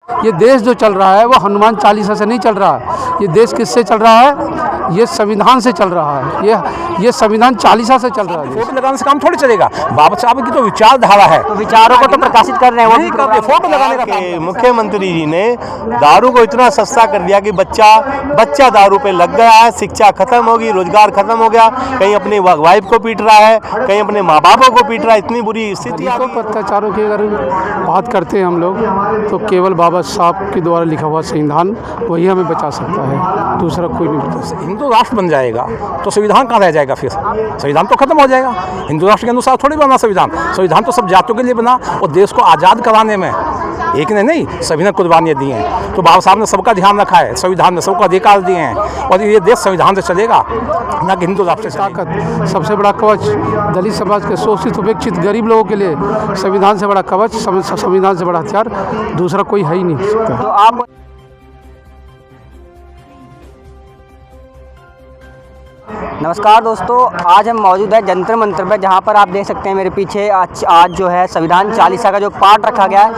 ये देश जो चल रहा है वो हनुमान चालीसा से नहीं चल रहा है। ये देश किससे चल रहा है? ये संविधान से चल रहा है। ये संविधान चालीसा से चल रहा है। फोटो लगाने से काम थोड़ी चलेगा। बाबा साहब की तो विचारधारा है, तो विचारों को तो प्रकाशित कर रहे हैं, वो नहीं फोटो लगाने का काम। मुख्यमंत्री जी ने दारू को इतना सस्ता कर दिया कि बच्चा दारू पे लग गया है। शिक्षा खत्म होगी, रोजगार खत्म हो गया, कहीं अपनी वाइफ को पीट रहा है, कहीं अपने माँ बापों को पीट रहा है। इतनी बुरी स्थिति। अत्याचारों की अगर बात करते हैं हम लोग तो केवल बाबा साहब के द्वारा लिखा हुआ संविधान वही हमें बचा सकता है, दूसरा कोई नहीं बचा सकता। हिंदू राष्ट्र बन जाएगा तो संविधान कहाँ रह जाएगा? फिर संविधान तो खत्म हो जाएगा। हिंदू राष्ट्र के अनुसार थोड़ी बना संविधान। संविधान तो सब जातियों के लिए बना और देश को आज़ाद कराने में एक ने नहीं, सभी ने कुर्बानियाँ दी हैं। तो बाबा साहब ने सबका ध्यान रखा है, संविधान ने सबको अधिकार दिए हैं और ये देश संविधान से चलेगा, ना कि हिंदू राष्ट्र से। ताकत सबसे बड़ा कवच दलित समाज के शोषित उपेक्षित गरीब लोगों के लिए संविधान से बड़ा कवच, संविधान से बड़ा हथियार दूसरा कोई है ही नहीं सकता। तो आप नमस्कार दोस्तों, आज हम मौजूद है जंतर मंतर पर, जहां पर आप देख सकते हैं मेरे पीछे आज जो है संविधान चालीसा का जो पाठ रखा गया है।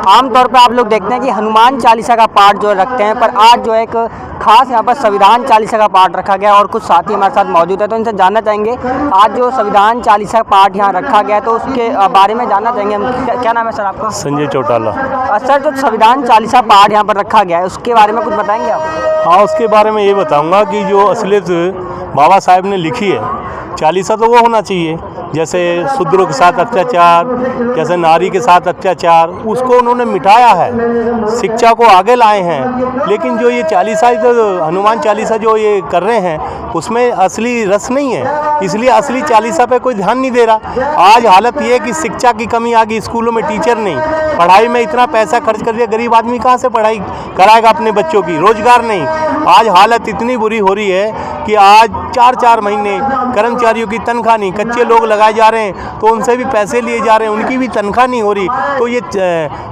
आमतौर पर आप लोग देखते हैं कि हनुमान चालीसा का पाठ जो रखते हैं, पर आज जो है एक खास यहां पर संविधान चालीसा का पाठ रखा गया और कुछ साथी हमारे साथ मौजूद है, तो इनसे जानना चाहेंगे आज जो संविधान चालीसा का पाठ यहाँ रखा गया है तो उसके बारे में जानना चाहेंगे हम। क्या नाम है सर आपका? संजय चौटाला। सर, जो संविधान चालीसा पाठ यहाँ पर रखा गया है उसके बारे में कुछ बताएंगे आप? हाँ, उसके बारे में ये बताऊंगा कि जो असलियत बाबा साहब ने लिखी है, चालीसा तो वो होना चाहिए जैसे शूद्रों के साथ अत्याचार, जैसे नारी के साथ अत्याचार, उसको उन्होंने मिटाया है, शिक्षा को आगे लाए हैं। लेकिन जो ये चालीसा, जो हनुमान चालीसा जो ये कर रहे हैं उसमें असली रस नहीं है, इसलिए असली चालीसा पे कोई ध्यान नहीं दे रहा। आज हालत ये है कि शिक्षा की कमी आ गई, स्कूलों में टीचर नहीं, पढ़ाई में इतना पैसा खर्च कर दिया, गरीब आदमी कहाँ से पढ़ाई कराएगा अपने बच्चों की, रोजगार नहीं। आज हालत इतनी बुरी हो रही है कि आज 4-4 महीने कर्मचारियों की तनख्वाह नहीं, कच्चे लोग लगाए जा रहे हैं तो उनसे भी पैसे लिए जा रहे हैं, उनकी भी तनख्वाह नहीं हो रही। तो ये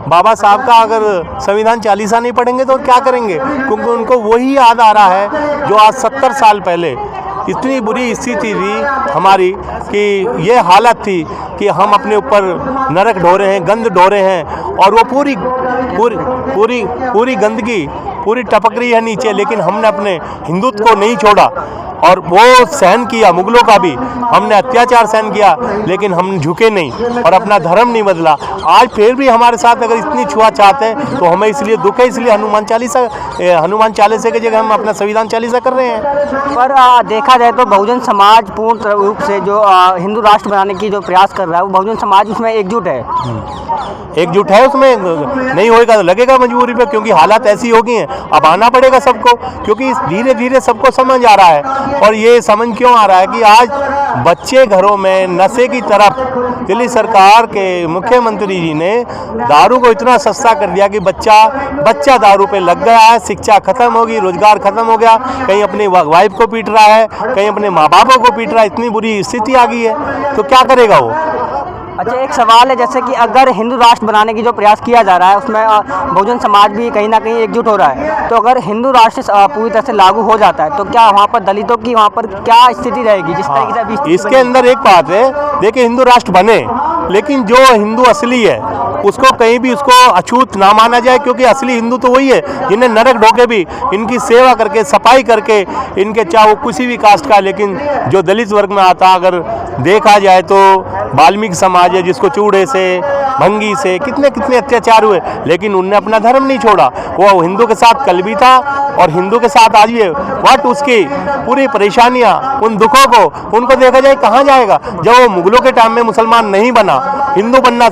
बाबा साहब का अगर संविधान चालीसा नहीं पढ़ेंगे तो क्या करेंगे? क्योंकि उनको वही याद आ रहा है जो आज 70 साल पहले इतनी बुरी स्थिति थी हमारी कि ये हालत थी कि हम अपने ऊपर नरक ढो रहे हैं, गंद ढो रहे हैं और वो पूरी गंदगी पूरी टपक रही है नीचे। लेकिन हमने अपने हिंदुत्व को नहीं छोड़ा और वो सहन किया, मुगलों का भी हमने अत्याचार सहन किया, लेकिन हम झुके नहीं और अपना धर्म नहीं बदला। आज फिर भी हमारे साथ अगर इतनी छुआछूत है तो हमें इसलिए दुख है, इसलिए हनुमान चालीसा की जगह हम अपना संविधान चालीसा कर रहे हैं। पर देखा जाए तो बहुजन समाज पूर्ण रूप से जो हिंदू राष्ट्र बनाने की जो प्रयास कर रहा है, वो बहुजन समाज उसमें एकजुट है। एकजुट है, उसमें नहीं होएगा तो लगेगा मजबूरी पे, क्योंकि हालात ऐसी हो गई हैं। अब आना पड़ेगा सबको, क्योंकि धीरे धीरे सबको समझ आ रहा है। और ये समझ क्यों आ रहा है कि आज बच्चे घरों में नशे की तरफ, दिल्ली सरकार के मुख्यमंत्री जी ने दारू को इतना सस्ता कर दिया कि बच्चा दारू पे लग गया है। शिक्षा खत्म होगी, रोजगार खत्म हो गया, कहीं अपनी वाइफ को पीट रहा है, कहीं अपने माँ बापों को पीट रहा है। इतनी बुरी स्थिति आ गई है तो क्या करेगा वो? अच्छा, एक सवाल है, जैसे कि अगर हिंदू राष्ट्र बनाने की जो प्रयास किया जा रहा है उसमें बहुजन समाज भी कहीं ना कहीं एकजुट हो रहा है, तो अगर हिंदू राष्ट्र पूरी तरह से लागू हो जाता है तो क्या वहाँ पर दलितों की वहाँ पर क्या स्थिति रहेगी? जिस तरीके से अभी इसके अंदर एक बात है, देखिए हिंदू राष्ट्र बने लेकिन जो हिंदू असली है उसको कहीं भी उसको अछूत ना माना जाए, क्योंकि असली हिंदू तो वही है जिन्हें नरक ढोके भी इनकी सेवा करके, सफाई करके, इनके चाहे वो किसी भी कास्ट का। लेकिन जो दलित वर्ग में आता, अगर देखा जाए तो वाल्मीकि समाज है जिसको चूड़े से, भंगी से कितने अत्याचार हुए, लेकिन उनने अपना धर्म नहीं छोड़ा। वो हिंदू के साथ कल भी था और हिंदू के साथ आज भी है। बट उसकी पूरी परेशानियां, उन दुखों को उनको देखा जाए कहाँ जाएगा? जब वो मुगलों के टाइम में मुसलमान नहीं बना, हिंदू बनना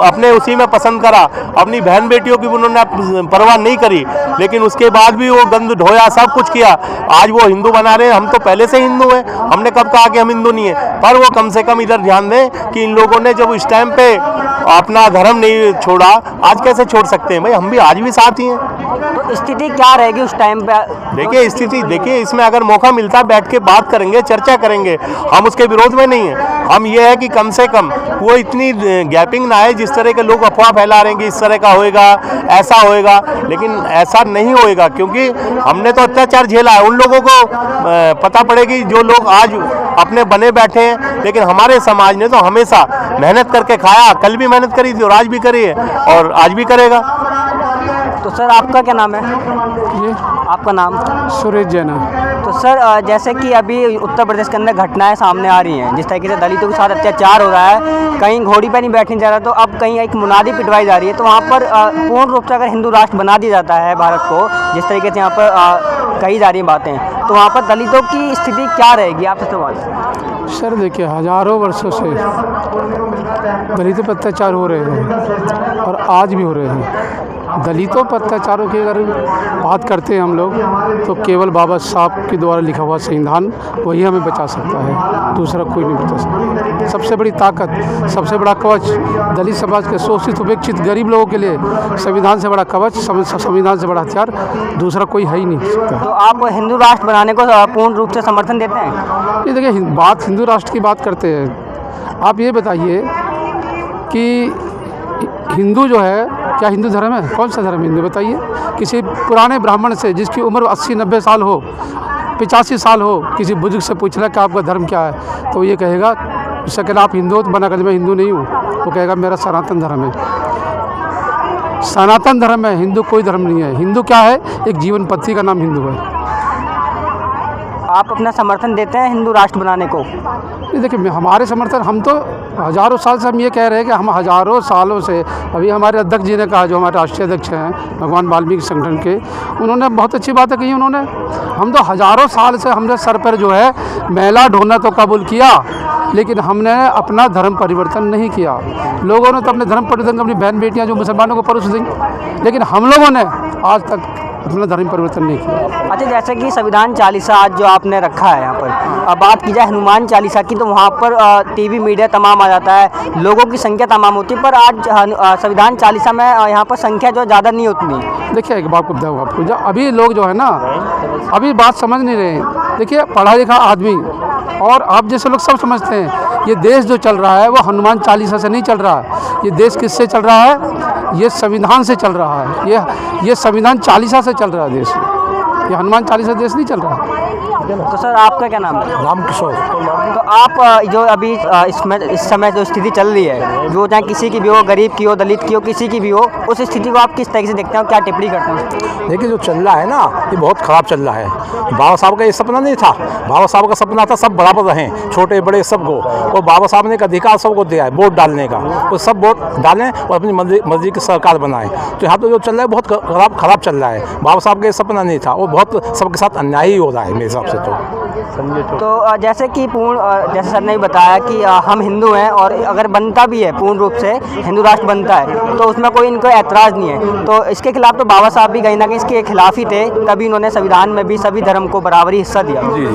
अपने उसी में पसंद करा, अपनी बहन बेटियों की उन्होंने परवाह नहीं करी, लेकिन उसके बाद भी वो गंद ढोया, सब कुछ किया। आज वो हिंदू बना रहे हैं, हम तो पहले से हिंदू हैं, हमने कब कहा कि हम हिंदू नहीं है? पर वो कम से कम इधर ध्यान दें कि इन लोगों ने जब इस टाइम पे अपना धर्म नहीं छोड़ा, आज कैसे छोड़ सकते हैं भाई? हम भी आज भी साथ ही हैं। तो स्थिति क्या रहेगी उस टाइम पे? देखिए स्थिति, देखिए इसमें अगर मौका मिलता है बैठ के बात करेंगे, चर्चा करेंगे, हम उसके विरोध में नहीं है। हम ये है कि कम से कम वो इतनी गैपिंग ना आए, जिस तरह के लोग अफवाह फैला रहे हैं कि इस तरह का होएगा, ऐसा होएगा, लेकिन ऐसा नहीं होएगा, क्योंकि हमने तो अत्याचार झेला है। उन लोगों को पता पड़ेगी जो लोग आज अपने बने बैठे हैं, लेकिन हमारे समाज ने तो हमेशा मेहनत करके खाया, कल भी मेहनत करी थी और आज भी करी है और आज भी करेगा। तो सर आपका क्या नाम है? ये आपका नाम? सुरेश जैना। तो सर जैसे कि अभी उत्तर प्रदेश के अंदर घटनाएं सामने आ रही हैं, जिस तरीके से दलितों के साथ अत्याचार हो रहा है, कहीं घोड़ी पे नहीं बैठने जा रहा, तो अब कहीं एक मुनादी पिटवाई जा रही है, तो वहाँ पर पूर्ण रूप से अगर हिंदू राष्ट्र बना दिया जाता है भारत को, जिस तरीके से यहाँ पर कही जा रही हैं बातें, तो वहाँ पर दलितों की स्थिति क्या रहेगी? आपसे सवाल। सर देखिए, हज़ारों वर्षों से दलितों पर अत्याचार हो रहे हैं और आज भी हो रहे हैं। दलितों पर अत्याचारों की अगर बात करते हैं हम लोग, तो केवल बाबा साहब के द्वारा लिखा हुआ संविधान वही हमें बचा सकता है, दूसरा कोई नहीं बचा सकता। सबसे बड़ी ताकत, सबसे बड़ा कवच दलित समाज के शोषित उपेक्षित गरीब लोगों के लिए संविधान से बड़ा कवच, संविधान से बड़ा हथियार दूसरा कोई है ही नहीं सकता। तो आप हिंदू राष्ट्र बनाने को पूर्ण रूप से समर्थन देते हैं? ये देखिए, बात हिंदू राष्ट्र की बात करते हैं, आप ये बताइए कि हिंदू जो है, क्या हिंदू धर्म है? कौन सा धर्म है हिंदू, बताइए। किसी पुराने ब्राह्मण से जिसकी उम्र 80-90 साल हो, 85 साल हो, किसी बुजुर्ग से पूछना कि आपका धर्म क्या है, तो ये कहेगा, उससे कहना आप हिंदू हो, तो बना कर मैं हिंदू नहीं हूँ, वो कहेगा मेरा सनातन धर्म है। सनातन धर्म है, हिंदू कोई धर्म नहीं है। हिंदू क्या है? एक जीवन पद्धति का नाम हिंदू है। आप अपना समर्थन देते हैं हिंदू राष्ट्र बनाने को? ये देखिए, हमारे समर्थन, हम तो हज़ारों साल से हम ये कह रहे हैं कि हम हज़ारों सालों से, अभी हमारे अध्यक्ष जी ने कहा, जो हमारे राष्ट्रीय अध्यक्ष हैं भगवान वाल्मीकि संगठन के, उन्होंने बहुत अच्छी बातें कही। उन्होंने, हम तो हज़ारों साल से हमने सर पर जो है मैला ढोना तो कबूल किया, लेकिन हमने अपना धर्म परिवर्तन नहीं किया। लोगों ने तो अपने धर्म परिवर्तन अपनी बहन बेटियां जो मुसलमानों को परोस दी, लेकिन हम लोगों ने आज तक अपना धर्म परिवर्तन नहीं किया। अच्छा, जैसे कि संविधान चालीसा आज जो आपने रखा है यहाँ पर, अब बात की जाए हनुमान चालीसा की, तो वहाँ पर टीवी मीडिया तमाम आ जाता है, लोगों की संख्या तमाम होती है, पर आज संविधान चालीसा में यहाँ पर संख्या जो ज़्यादा नहीं होती। देखिए, एक बात को बताऊँ आपको, जो अभी लोग जो है ना, अभी बात समझ नहीं रहे। देखिए, पढ़ा लिखा आदमी और आप जैसे लोग सब समझते हैं, ये देश जो चल रहा है वो हनुमान चालीसा से नहीं चल रहा है। ये देश किससे चल रहा है? ये संविधान से चल रहा है। ये संविधान चालीसा से चल रहा है देश, ये हनुमान चालीसा देश नहीं चल रहा है। तो सर आपका क्या नाम है? रामकिशोर। तो आप जो अभी इस समय जो स्थिति चल रही है, जो चाहे किसी की भी हो, गरीब की हो, दलित की हो, किसी की भी हो, उस स्थिति को आप किस तरीके से देखते हैं, क्या टिप्पणी करते हैं? देखिए, जो चल रहा है ना, ये बहुत ख़राब चल रहा है। बाबा साहब का ये सपना नहीं था। बाबा साहब का सपना था सब बराबर रहें, छोटे बड़े सबको, और बाबा साहब ने एक अधिकार सबको दिया है वोट डालने का, वो सब वोट डालें और अपनी मर्जी की सरकार बनाएं। तो यहाँ तो जो चल रहा है बहुत खराब चल रहा है। बाबा साहब का ये सपना नहीं था, वो बहुत सबके साथ अन्याय ही हो रहा है मेरे हिसाब से। तो जैसे कि जैसे सर ने बताया कि हम हिंदू हैं, और अगर बनता भी है पूर्ण रूप से हिंदू राष्ट्र बनता है, तो उसमें कोई इनको ऐतराज़ नहीं है। तो इसके खिलाफ तो बाबा साहब भी कहीं ना कहीं इसके खिलाफ ही थे, तभी इन्होंने संविधान में भी सभी धर्म को बराबरी हिस्सा दिया। जी।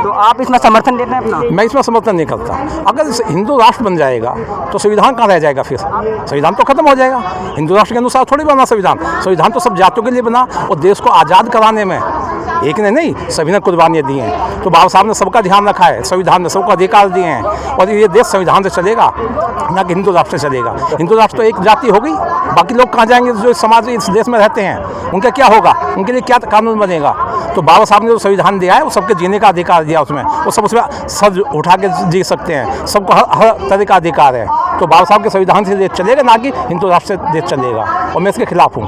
तो आप इसमें समर्थन देते हैं अपना? मैं इसमें समर्थन नहीं करता। अगर हिंदू राष्ट्र बन जाएगा तो संविधान कहाँ रह जाएगा? फिर संविधान तो खत्म हो जाएगा। हिंदू राष्ट्र के अनुसार थोड़ी बना संविधान। संविधान तो सब जातियों के लिए बना, और देश को आज़ाद कराने में एक ने नहीं, सभी ने कुर्बानियाँ दी हैं। तो बाबा साहब ने सबका ध्यान रखा है, संविधान ने सबको अधिकार दिए हैं, और ये देश संविधान से चलेगा, ना कि हिंदू राष्ट्र से चलेगा। हिंदू राष्ट्र तो एक जाति हो गई, बाकी लोग कहाँ जाएंगे? जो समाज इस देश में रहते हैं उनका क्या होगा? उनके लिए क्या कानून बनेगा? तो बाबा साहब ने जो संविधान दिया है, वो सबके जीने का अधिकार दिया उसमें, वो सब उसमें सर उठा के जी सकते हैं, सबको हर तरह का अधिकार है। तो बाबा साहब के संविधान से देश चलेगा, ना कि हिंदू राष्ट्र से देश चलेगा, और मैं इसके खिलाफ हूँ।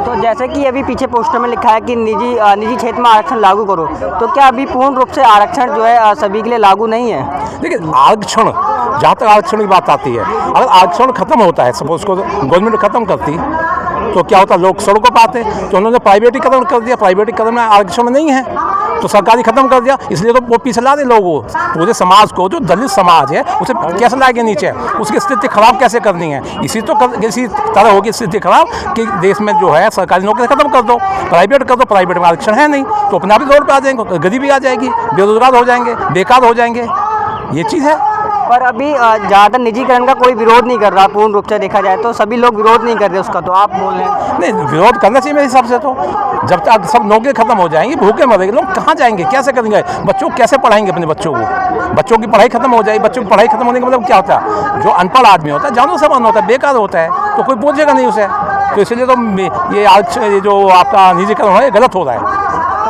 तो जैसे कि अभी पीछे पोस्टर में लिखा है कि निजी क्षेत्र में आरक्षण लागू करो, तो क्या अभी पूर्ण रूप से आरक्षण जो है सभी के लिए लागू नहीं है? देखिए, आरक्षण, जहाँ तक आरक्षण की बात आती है, अगर आरक्षण खत्म होता है, सपोज को गवर्नमेंट खत्म करती, तो क्या होता? लोग सड़कों पर आते, तो उन्होंने प्राइवेटीकरण कर दिया। प्राइवेटीकरण में आरक्षण नहीं है, तो सरकारी खत्म कर दिया, इसलिए तो वो पीछे ला रहे लोगों, पूरे समाज को, जो दलित समाज है उसे कैसे लाएंगे नीचे? उसकी स्थिति खराब कैसे करनी है? इसी तरह होगी स्थिति खराब कि देश में जो है सरकारी नौकरी खत्म कर दो, प्राइवेट कर दो। प्राइवेट में आरक्षण है नहीं, तो अपने आप ही रोड पे आ जाएंगे, गरीबी आ जाएगी, बेरोजगार हो जाएंगे, बेकार हो जाएंगे, ये चीज़ है। पर अभी ज़्यादातर निजीकरण का कोई विरोध नहीं कर रहा, पूर्ण रूप से देखा जाए तो सभी लोग विरोध नहीं कर रहे उसका, तो आप बोल रहे हैं? नहीं, विरोध करना चाहिए मेरे हिसाब से। तो जब तक सब नौकरी खत्म हो जाएंगी, भूखे मरेंगे लोग, कहाँ जाएंगे? कैसे करेंगे? बच्चों को कैसे पढ़ाएंगे? अपने बच्चों को, बच्चों की पढ़ाई खत्म हो जाएगी। बच्चों की पढ़ाई खत्म होने का मतलब क्या होता है? जो अनपढ़ आदमी होता है, जानवर समान होता है, बेकार होता है, तो कोई पूछेगा नहीं उसे। तो इसलिए तो ये जो आपका निजीकरण है, गलत हो रहा है।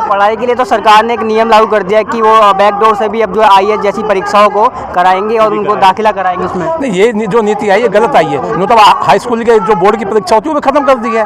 पढ़ाई के लिए तो सरकार ने एक नियम लागू कर दिया है कि वो बैकडोर से भी अब जो IAS जैसी परीक्षाओं को कराएंगे और उनको दाखिला कराएंगे उसमें। नहीं, ये जो नीति आई है गलत आई है। मतलब हाई स्कूल के जो बोर्ड की परीक्षा होती है वो भी खत्म कर दी है।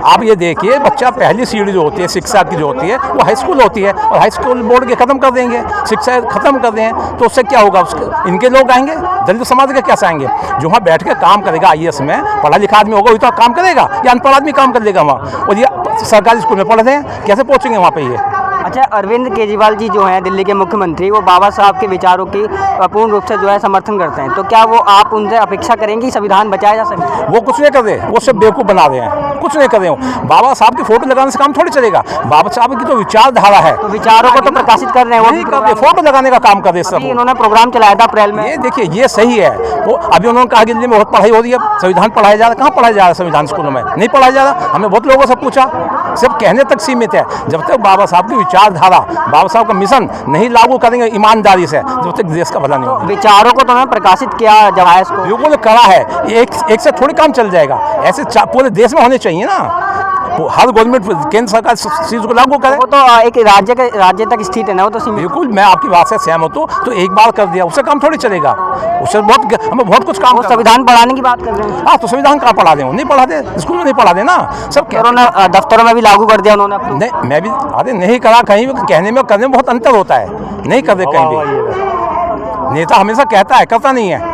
आप ये देखिए, बच्चा पहली सीढ़ी जो होती है शिक्षा की जो होती है वो हाई स्कूल होती है, और हाई स्कूल बोर्ड के ख़त्म कर देंगे, शिक्षा खत्म कर दें तो उससे क्या होगा? उसके इनके लोग आएंगे, दलित समाज के कैसे आएंगे? जो वहाँ बैठ के काम करेगा IAS में, पढ़ा लिखा आदमी होगा वही तो काम करेगा, या अनपढ़ आदमी काम कर लेगा वहाँ? और ये सरकारी स्कूल में पढ़ रहे हैं, कैसे पहुँचेंगे वहाँ पर? ये अच्छा, अरविंद केजरीवाल जी जो हैं दिल्ली के मुख्यमंत्री, वो बाबा साहब के विचारों की पूर्ण रूप से जो है समर्थन करते हैं, तो क्या वो आप उनसे अपेक्षा करेंगे कि संविधान बचाया जा सके? वो कुछ नहीं कर रहे, वो सिर्फ बेवकूफ़ बना रहे हैं, कुछ नहीं कर रहे हो। बाबा साहब की फोटो लगाने से काम थोड़ी चलेगा। बाबा साहब की जो विचारधारा है, तो विचारों को तो प्रकाशित कर रहे हैं, वो नहीं कर रहे, फोटो लगाने का काम कर रहे सब। इन्होंने प्रोग्राम चलाया था अप्रैल में। ये देखिए, ये सही है। वो अभी उन्होंने कहा कि दिल्ली में बहुत पढ़ाई हो रही है, संविधान पढ़ाया जा रहा है। कहाँ पढ़ाया जा रहा है संविधान? स्कूलों में नहीं पढ़ाया जा रहा। हमने बहुत लोगों से पूछा, सिर्फ कहने तक सीमित है। जब तक बाबा साहब की विचारधारा, बाबा साहब का मिशन नहीं लागू करेंगे ईमानदारी से, जब तक देश का भला नहीं होगा। विचारों को तो उन्होंने प्रकाशित किया जवायस को, बिल्कुल करा है। एक से थोड़ी काम चल जाएगा, ऐसे पूरे देश में होने चाहिए ना। हर गवर्नमेंट केंद्र सरकार इस चीज़ को लागू करे। वो तो एक राज्य तक स्थित है ना, वो तो सीमित। बिल्कुल, मैं आपकी बात से सहमत हूँ। तो एक बार कर दिया उससे काम थोड़ी चलेगा, उससे हमें बहुत कुछ काम। वो संविधान पढ़ाने की बात कर रहे हैं। हाँ, तो संविधान कहाँ पढ़ा दे? नहीं पढ़ा दे, स्कूल में नहीं पढ़ा दे ना। सब उन्होंने दफ्तरों में भी लागू कर दिया उन्होंने। नहीं, मैं भी अरे नहीं करा, कहीं कहने में करने में बहुत अंतर होता है। नहीं कर दे कहीं भी। नेता हमेशा कहता है, करता नहीं है।